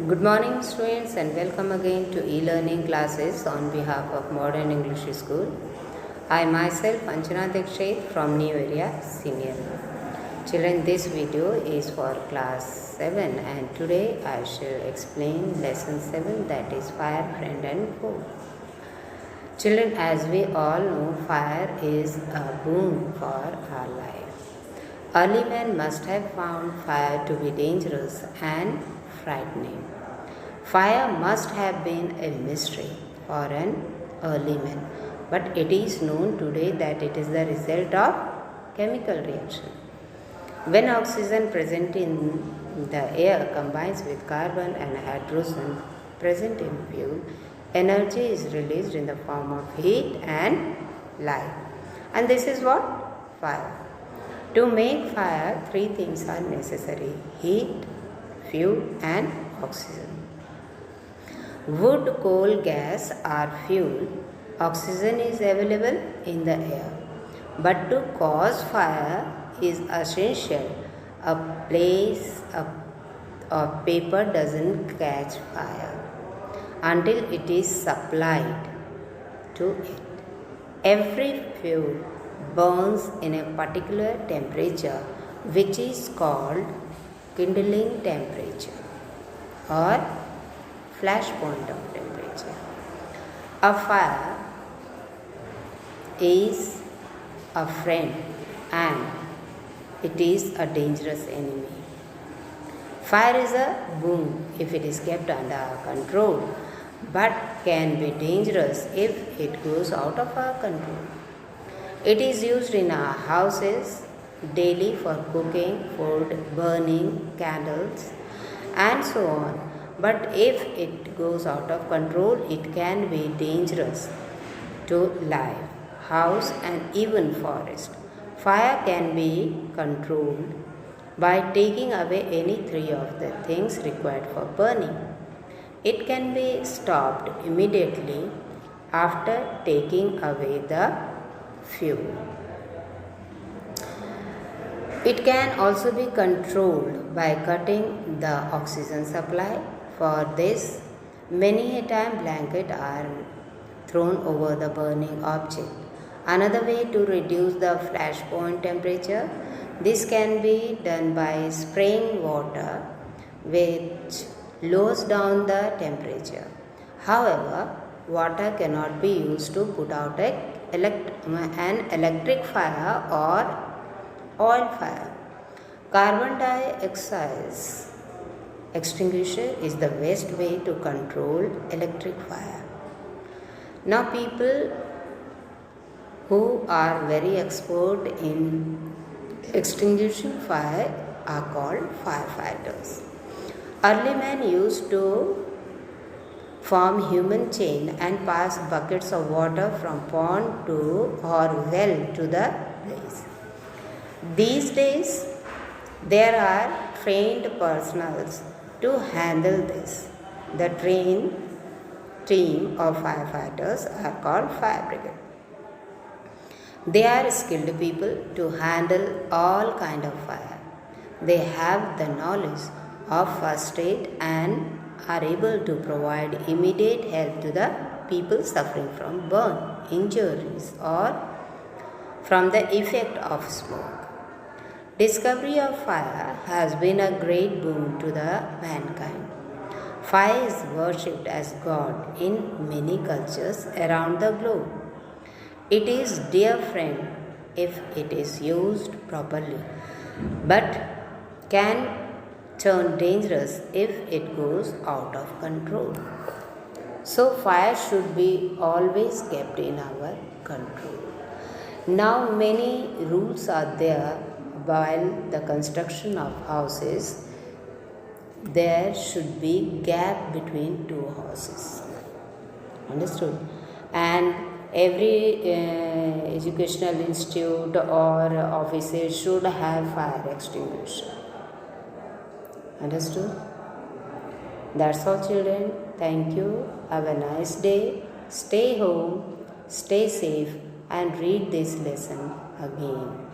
Good morning, students, and welcome again to e-learning classes on behalf of Modern English School. I myself, Anjana Dikshit from New Area Senior. Children, this video is for class 7 and today I shall explain lesson 7, that is fire, friend and foe. Children, as we all know, fire is a boon for our life. Early men must have found fire to be dangerous and frightening. Fire must have been a mystery for an early man, but it is known today that it is the result of chemical reaction. When oxygen present in the air combines with carbon and hydrogen present in fuel, energy is released in the form of heat and light. And this is what? Fire. To make fire, three things are necessary: heat, fuel and oxygen. Wood, coal, gas are fuel. Oxygen is available in the air. But to cause fire is essential. A piece of paper doesn't catch fire until it is supplied to it. Every fuel burns in a particular temperature, which is called kindling temperature or flash point of temperature. A fire is a friend and it is a dangerous enemy. Fire is a boon if it is kept under control, but can be dangerous if it goes out of our control. It is used in our houses daily for cooking, food, burning candles, and so on. But if it goes out of control, it can be dangerous to life, house, and even forest. Fire can be controlled by taking away any three of the things required for burning. It can be stopped immediately after taking away the fuel. It can also be controlled by cutting the oxygen supply. For this, many a time blankets are thrown over the burning object. Another way to reduce the flash point temperature, this can be done by spraying water, which lowers down the temperature. However, water cannot be used to put out an electric fire or oil fire. Carbon dioxide extinguisher is the best way to control electric fire. Now, people who are very expert in extinguishing fire are called firefighters. Early men used to form human chain and pass buckets of water from pond to or well to the blaze. These days, there are trained personals to handle this. The trained team of firefighters are called fire brigade. They are skilled people to handle all kind of fire. They have the knowledge of first aid and are able to provide immediate help to the people suffering from burn, injuries or from the effect of smoke. Discovery of fire has been a great boon to the mankind. Fire is worshipped as God in many cultures around the globe. It is dear friend if it is used properly, but can turn dangerous if it goes out of control. So fire should be always kept in our control. Now many rules are there. While the construction of houses, there should be gap between two houses. Understood? And every educational institute or offices should have fire extinguisher. Understood? That's all, children. Thank you. Have a nice day. Stay home, stay safe, and read this lesson again.